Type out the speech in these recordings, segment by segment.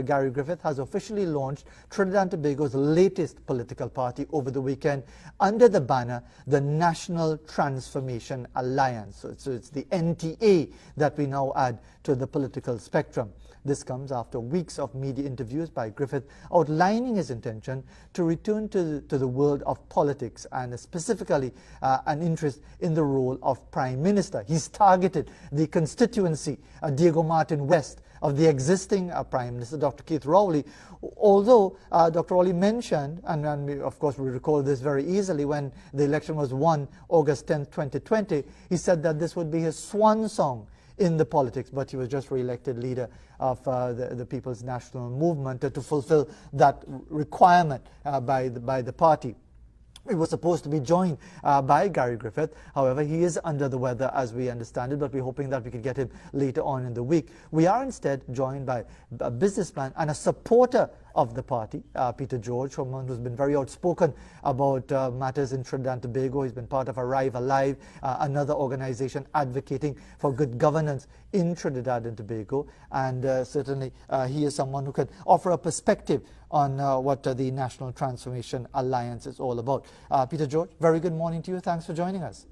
Gary Griffith has officially launched Trinidad and Tobago's latest political party over the weekend under the banner the National Transformation Alliance. So it's the NTA that we now add to the political spectrum. This comes after weeks of media interviews by Griffith outlining his intention to return to the world of politics and specifically an interest in the role of Prime Minister. He's targeted the constituency, Diego Martin West, of the existing Prime Minister, Dr. Keith Rowley, although Dr. Rowley mentioned, and of course we recall this very easily, when the election was won August 10, 2020, he said that this would be his swan song in the politics, but he was just re-elected leader of the People's National Movement to fulfill that requirement by the party. He was supposed to be joined by Gary Griffith. However, he is under the weather as we understand it, but we're hoping that we can get him later on in the week. We are instead joined by a businessman and a supporter of the party, Peter George, someone who's been very outspoken about matters in Trinidad and Tobago. He's been part of Arrive Alive, another organization advocating for good governance in Trinidad and Tobago. And certainly he is someone who can offer a perspective on what the National Transformation Alliance is all about. Peter George, very good morning to you. Thanks for joining us.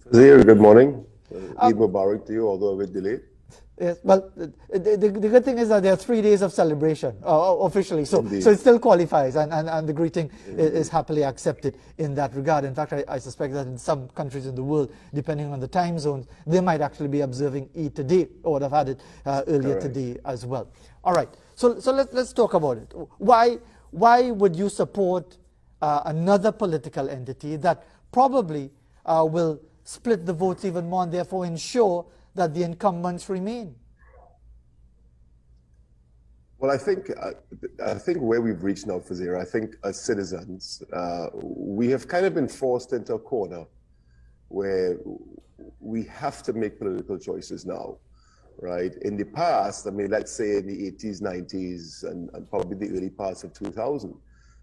Fazir, good morning. Eid Mubarak to you, although a bit delayed. Yes, well, the good thing is that there are 3 days of celebration officially, so it still qualifies, and the greeting is happily accepted in that regard. In fact, I suspect that in some countries in the world, depending on the time zones, they might actually be observing Eid today, or would have had it earlier today as well. All right, so let's talk about it. Why would you support another political entity that probably will split the votes even more and therefore ensure that the incumbents remain? Well, I think where we've reached now, Fazir, I think as citizens, we have kind of been forced into a corner where we have to make political choices now, right? In the past, I mean, let's say in the 80s, 90s, and probably the early parts of 2000,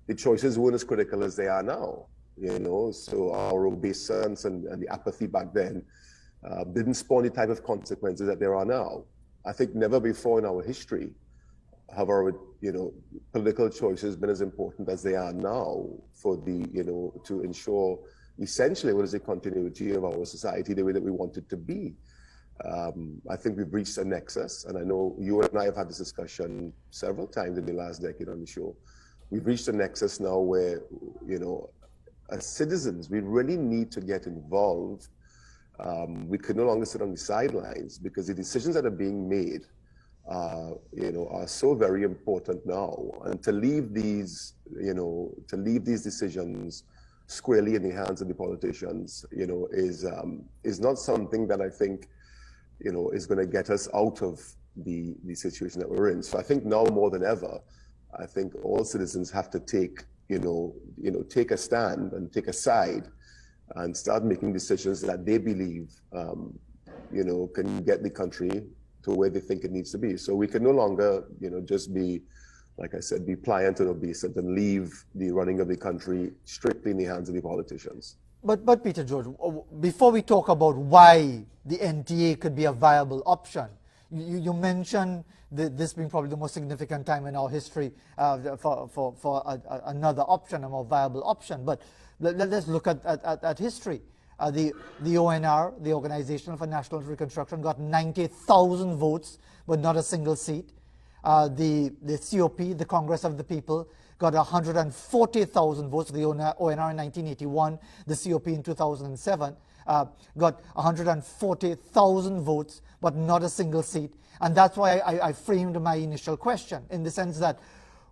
the choices weren't as critical as they are now, you know? So our obeisance and the apathy back then didn't spawn the type of consequences that there are now. I think never before in our history have our, political choices been as important as they are now for the, to ensure essentially what is the continuity of our society the way that we want it to be. I think we've reached a nexus, and I know you and I have had this discussion several times in the last decade on the show. We've reached a nexus now where, as citizens, we really need to get involved. We could no longer sit on the sidelines because the decisions that are being made, are so very important now. And to leave these, decisions squarely in the hands of the politicians, is not something that I think, is going to get us out of the situation that we're in. So I think now more than ever, I think all citizens have to take, take a stand and take a side and start making decisions that they believe, can get the country to where they think it needs to be. So we can no longer, just be, like I said, be pliant and obedient and leave the running of the country strictly in the hands of the politicians. But Peter George, before we talk about why the NTA could be a viable option, you mentioned this being probably the most significant time in our history for another option, a more viable option. But let's look at history. The ONR, the Organization for National Reconstruction, got 90,000 votes, but not a single seat. The COP, the Congress of the People, got 140,000 votes. The ONR in 1981, the COP in 2007, got 140,000 votes, but not a single seat. And that's why I framed my initial question, in the sense that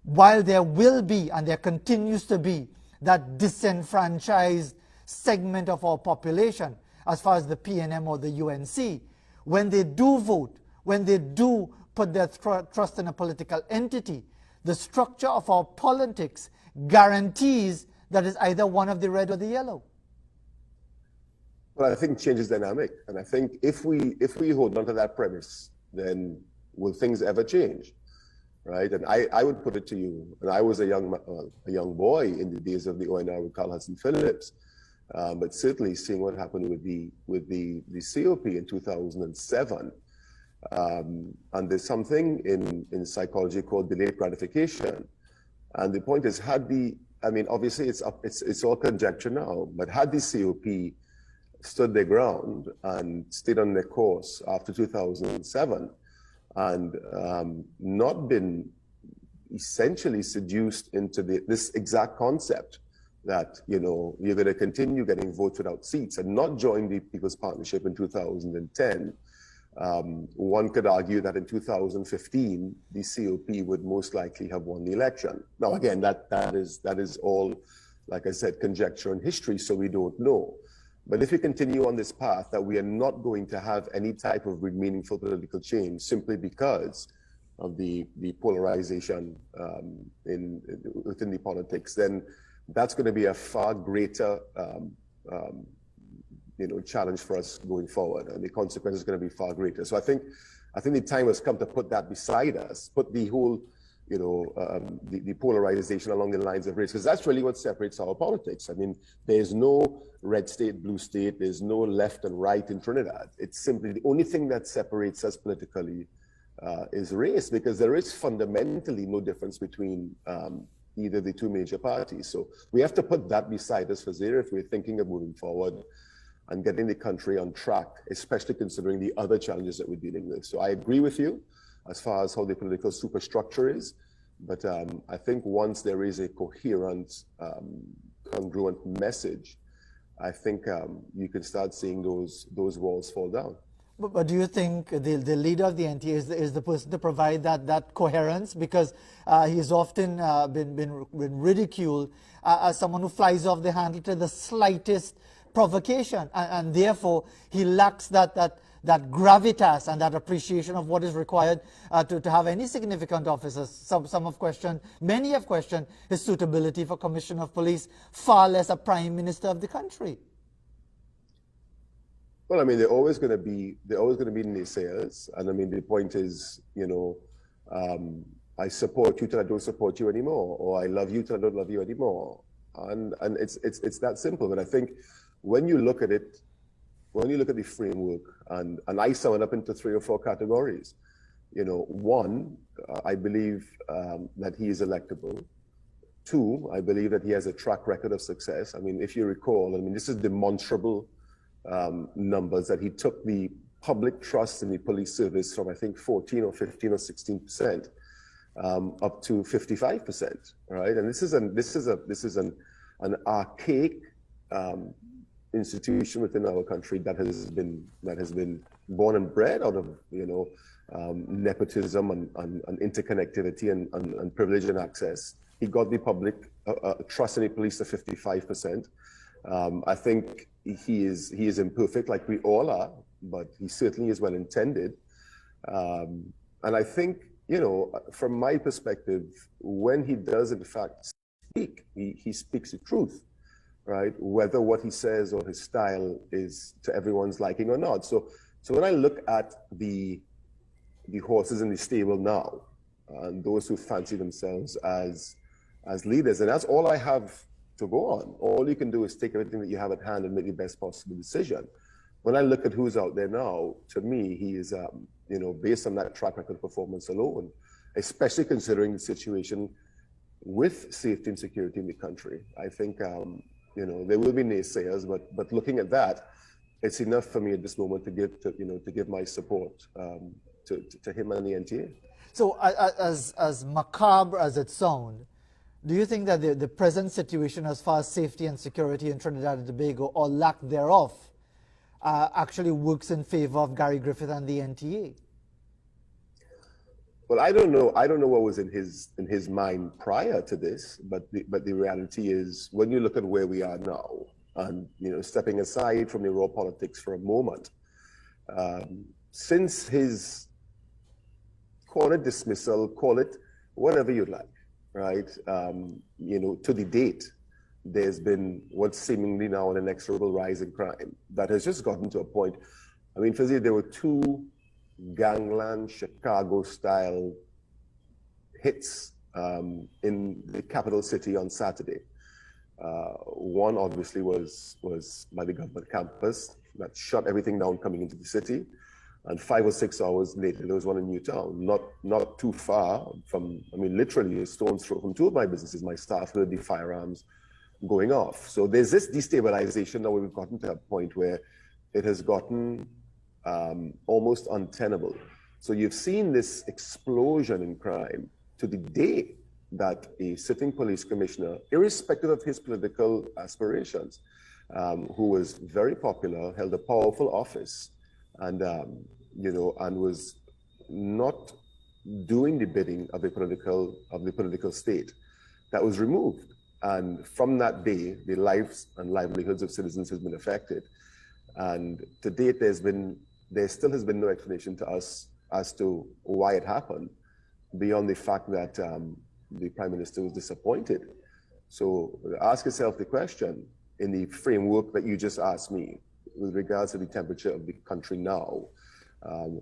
while there will be, and there continues to be, that disenfranchised segment of our population, as far as the PNM or the UNC, when they do vote, when they do put their trust in a political entity, the structure of our politics guarantees that it's either one of the red or the yellow. Well, I think change is dynamic, and I think if we hold on to that premise, then will things ever change, right? And I would put it to you, and I was a young boy in the days of the ONR with Carl Hudson Phillips, but certainly seeing what happened with the COP in 2007, And there's something in psychology called delayed gratification. And the point is, obviously it's all conjecture now, but had the COP stood their ground and stayed on their course after 2007 and not been essentially seduced into this exact concept that, you're going to continue getting votes without seats and not join the People's Partnership in 2010, one could argue that in 2015, the COP would most likely have won the election. Now, again, that is all, like I said, conjecture and history, so we don't know. But if we continue on this path, that we are not going to have any type of meaningful political change simply because of the polarization within the politics, then that's going to be a far greater challenge for us going forward, and the consequences are going to be far greater. So I think the time has come to put that beside us, put the whole, the polarization along the lines of race, because that's really what separates our politics. I mean, there's no red state, blue state, there's no left and right in Trinidad. It's simply the only thing that separates us politically is race, because there is fundamentally no difference between either the two major parties. So we have to put that beside us, Fazir, if we're thinking of moving forward and getting the country on track, especially considering the other challenges that we're dealing with. So I agree with you as far as how the political superstructure is, but I think once there is a coherent, congruent message, I think you can start seeing those walls fall down. But do you think the leader of the NTA is the person to provide that coherence? Because he's often been ridiculed as someone who flies off the handle to the slightest provocation, and therefore he lacks that gravitas and that appreciation of what is required to have any significant officers. Some have questioned, many have questioned his suitability for Commissioner of Police, far less a Prime Minister of the country. Well, I mean, they're always going to be naysayers, and I mean, the point is, I support you till I don't support you anymore, or I love you till I don't love you anymore, and it's that simple. But I think when you look at it, when you look at the framework, and I sum it up into 3 or 4 categories. One, I believe that he is electable. 2, I believe that he has a track record of success. I mean, if you recall, I mean, this is demonstrable numbers that he took the public trust in the police service from, I think, 14 or 15 or 16% up to 55%, right? And this is an archaic institution within our country that has been born and bred out of nepotism and interconnectivity and privilege and access. He got the public trust in the police to 55%. I think he is imperfect, like we all are, but he certainly is well intended. And I think, from my perspective, when he does in fact speak, he speaks the truth, right? Whether what he says or his style is to everyone's liking or not. So when I look at the horses in the stable now, and those who fancy themselves as leaders, and that's all I have to go on. All you can do is take everything that you have at hand and make the best possible decision. When I look at who's out there now, to me, he is, based on that track record performance alone, especially considering the situation with safety and security in the country. I think, there will be naysayers, but looking at that, it's enough for me at this moment to give my support to him and the NTA. So, as macabre as it sounds, do you think that the present situation as far as safety and security in Trinidad and Tobago, or lack thereof, actually works in favor of Gary Griffith and the NTA? Well, I don't know what was in his mind prior to this, but the reality is, when you look at where we are now, and stepping aside from the raw politics for a moment, since his, call it dismissal, call it whatever you like, right? To the date, there's been what's seemingly now an inexorable rise in crime that has just gotten to a point. I mean, Fazil, there were 2 gangland Chicago-style hits in the capital city on Saturday. One obviously was by the government campus that shut everything down coming into the city. And 5 or 6 hours later, there was one in Newtown, not too far from, I mean, literally a stone's throw from two of my businesses. My staff heard the firearms going off. So there's this destabilization now where we've gotten to a point where it has gotten almost untenable. So you've seen this explosion in crime to the day that a sitting police commissioner, irrespective of his political aspirations, who was very popular, held a powerful office, and and was not doing the bidding of the political state, that was removed. And from that day, the lives and livelihoods of citizens has been affected. And to date, there still has been no explanation to us as to why it happened, beyond the fact that the Prime Minister was disappointed. So ask yourself the question, in the framework that you just asked me, with regards to the temperature of the country now,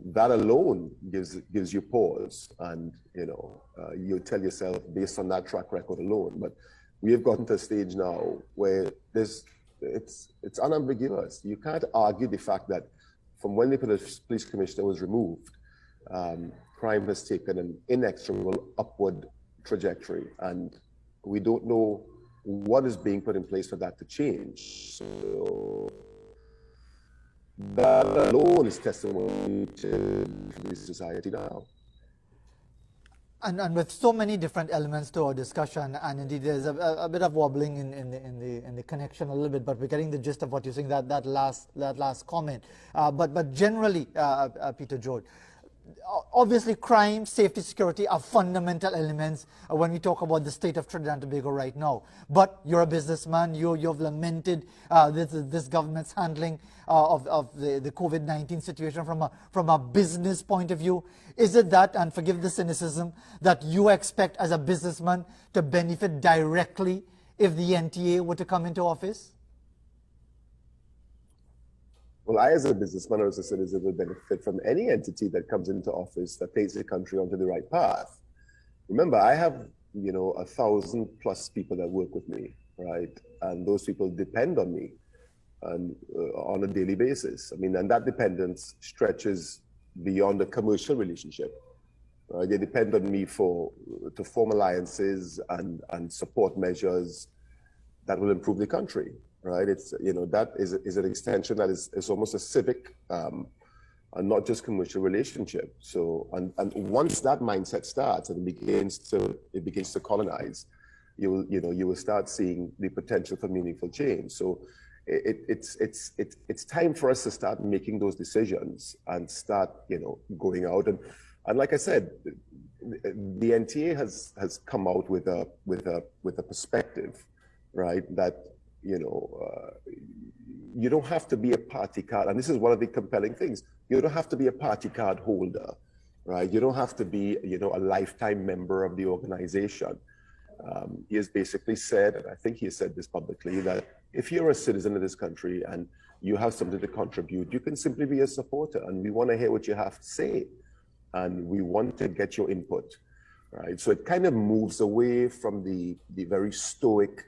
that alone gives you pause, and you tell yourself based on that track record alone. But we have gotten to a stage now where it's unambiguous. You can't argue the fact that from when the police commissioner was removed, crime has taken an inexorable upward trajectory, and we don't know what is being put in place for that to change. So that alone is testimony to the society now. And with so many different elements to our discussion, and indeed there's a bit of wobbling in the connection a little bit, but we're getting the gist of what you're saying, that last comment. But generally, Peter George, obviously crime, safety, security are fundamental elements when we talk about the state of Trinidad and Tobago right now. But you're a businessman, you've lamented this government's handling of the COVID-19 situation from a business point of view. Is it that, and forgive the cynicism, that you expect as a businessman to benefit directly if the NTA were to come into office? Well, I, as a businessman or as a citizen, will benefit from any entity that comes into office that takes the country onto the right path. Remember, I have, 1,000+ people that work with me, right? And those people depend on me and on a daily basis. I mean, and that dependence stretches beyond a commercial relationship. They depend on me to form alliances and support measures that will improve the country. Right, it's that is an extension that is almost a civic and not just commercial relationship. So and once that mindset starts and it begins to colonize, you will start seeing the potential for meaningful change. So it's time for us to start making those decisions and start going out and like I said, the NTA has come out with a perspective, right, that you don't have to be a party card, and this is one of the compelling things. You don't have to be a party card holder, right? You don't have to be, a lifetime member of the organization. He has basically said, and I think he has said this publicly, that if you're a citizen of this country and you have something to contribute, you can simply be a supporter, and we want to hear what you have to say, and we want to get your input, right? So it kind of moves away from the very stoic,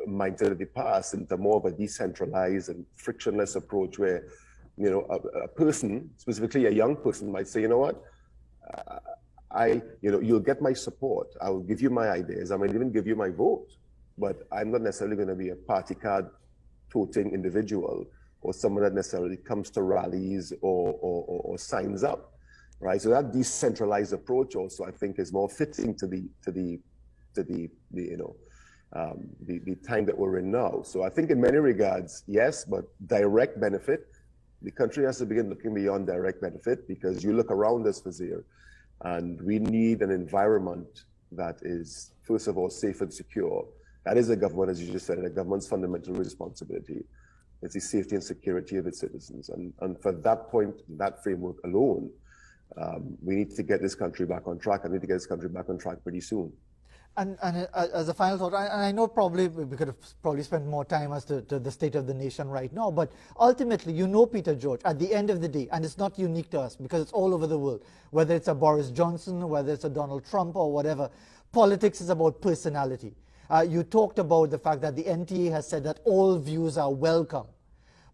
mindset of the past into more of a decentralized and frictionless approach where, a person, specifically a young person, might say, you'll get my support. I will give you my ideas. I might even give you my vote, but I'm not necessarily going to be a party card toting individual or someone that necessarily comes to rallies or signs up, right? So that decentralized approach also, I think, is more fitting to the time that we're in now. So I think in many regards, yes, but direct benefit, the country has to begin looking beyond direct benefit, because you look around us, Fazir, and we need an environment that is, first of all, safe and secure. That is a government, as you just said, a government's fundamental responsibility. It's the safety and security of its citizens. And for that point, that framework alone, we need to get this country back on track. I need to get this country back on track pretty soon. And as a final thought, and I know probably we could have spent more time as to the state of the nation right now, but ultimately, Peter George, at the end of the day, and it's not unique to us because it's all over the world, whether it's a Boris Johnson, whether it's a Donald Trump or whatever, politics is about personality. You talked about the fact that the NTA has said that all views are welcome.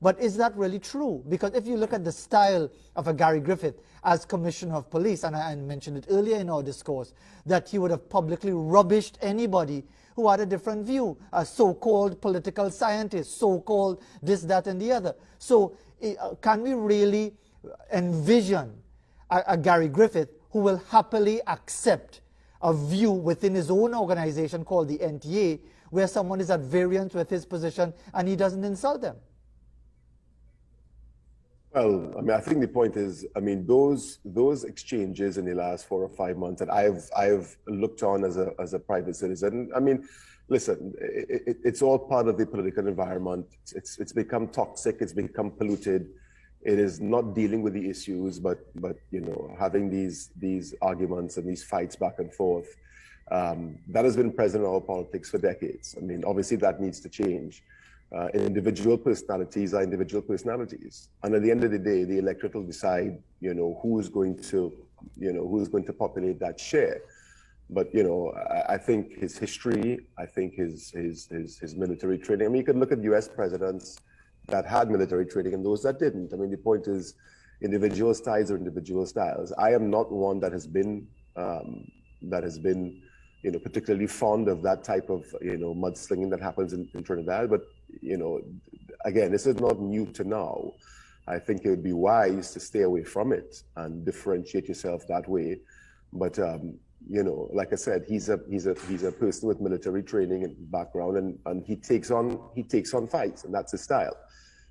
But is that really true? Because if you look at the style of a Gary Griffith as Commissioner of Police, and I mentioned it earlier in our discourse, that he would have publicly rubbished anybody who had a different view, a so-called political scientist, so-called this, that, and the other. So can we really envision a Gary Griffith who will happily accept a view within his own organization called the NTA, where someone is at variance with his position and he doesn't insult them? Well, I mean, I think the point is, I mean, those exchanges in the last 4 or 5 months that I've looked on as a private citizen. I mean, listen, it's all part of the political environment. It's become toxic. It's become polluted. It is not dealing with the issues, but you know, having these arguments and these fights back and forth. That has been present in our politics for decades. I mean, obviously that needs to change. Individual personalities are individual personalities, and at the end of the day, the electorate will decide, you know, who is going to populate that share. But you know, I think his history, I think his military training. I mean, you can look at U.S. presidents that had military training and those that didn't. I mean, the point is, individual styles are individual styles. I am not one that has been you know, particularly fond of that type of, you know, mudslinging that happens in Trinidad. But, you know, again, this is not new to now. I think it would be wise to stay away from it and differentiate yourself that way. But, you know, like I said, he's a person with military training and background, and he takes on fights, and that's his style,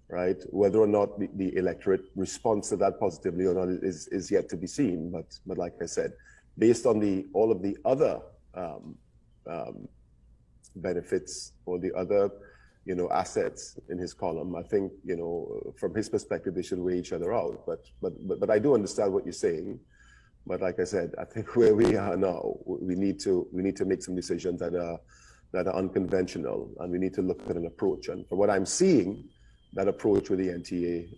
right? Whether or not the electorate responds to that positively or not is yet to be seen. But like I said, based on all of the other benefits or the other, you know, assets in his column, I think, you know, from his perspective, they should weigh each other out. But I do understand what you're saying. But like I said, I think where we are now, we need to make some decisions that are unconventional, and we need to look at an approach. And for what I'm seeing, that approach with the NTA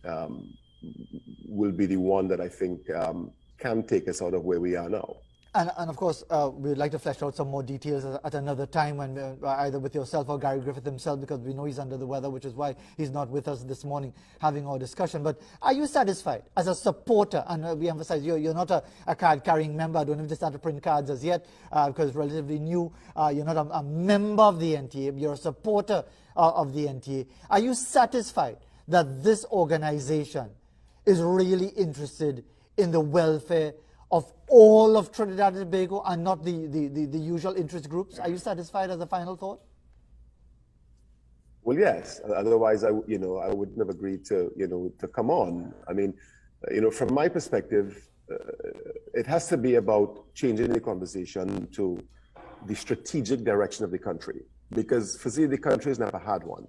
will be the one that I think can take us out of where we are now. And of course, we'd like to flesh out some more details at another time, when either with yourself or Gary Griffith himself, because we know he's under the weather, which is why he's not with us this morning having our discussion. But are you satisfied as a supporter? And we emphasize you're not a card-carrying member. I don't have to start to print cards as yet because it's relatively new. You're not a member of the NTA. You're a supporter of the NTA. Are you satisfied that this organization is really interested in the welfare of all of Trinidad and Tobago and not the usual interest groups? Are you satisfied as a final thought? Well, yes. Otherwise, I wouldn't have agreed to come on. I mean, you know, from my perspective, it has to be about changing the conversation to the strategic direction of the country, because for the country has never had one,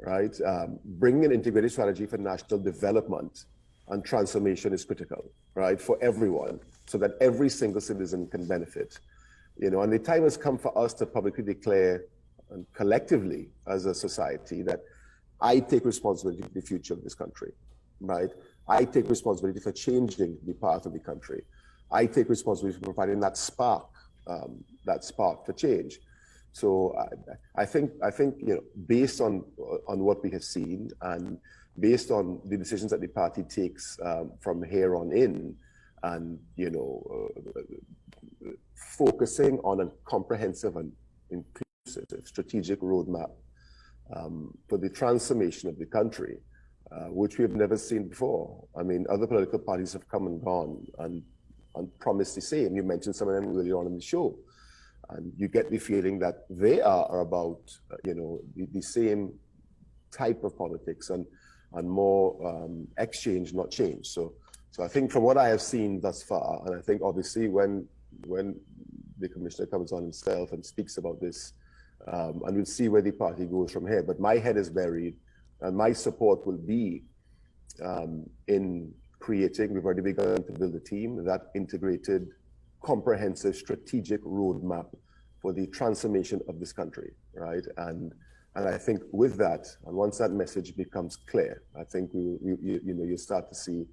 right? Bringing an integrated strategy for national development and transformation is critical, right, for everyone, so that every single citizen can benefit. You know, and the time has come for us to publicly declare, and collectively as a society, that I take responsibility for the future of this country, right? I take responsibility for changing the path of the country. I take responsibility for providing that spark for change. So I think you know, based on what we have seen, and based on the decisions that the party takes from here on in, and you know, focusing on a comprehensive and inclusive strategic roadmap for the transformation of the country, which we have never seen before. I mean, other political parties have come and gone and promised the same. You mentioned some of them earlier on in the show, and you get the feeling that they are about you know, the same type of politics and more exchange, not change. So I think from what I have seen thus far, and I think obviously when the commissioner comes on himself and speaks about this, and we'll see where the party goes from here. But my head is buried, and my support will be in creating, we've already begun to build a team, that integrated, comprehensive, strategic roadmap for the transformation of this country, right? And I think with that, and once that message becomes clear, I think you start to see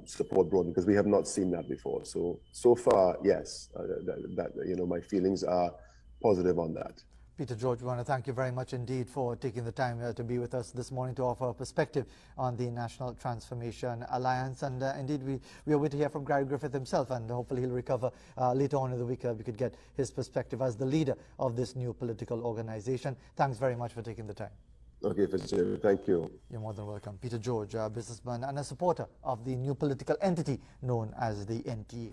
support broaden, because we have not seen that before. So far, yes, that you know, my feelings are positive on that. Peter George, we want to thank you very much indeed for taking the time to be with us this morning to offer a perspective on the National Transformation Alliance. And indeed, we are waiting to hear from Gary Griffith himself, and hopefully he'll recover later on in the week. We could get his perspective as the leader of this new political organization. Thanks very much for taking the time. Okay, thank you. You're more than welcome. Peter George, a businessman and a supporter of the new political entity known as the NTA.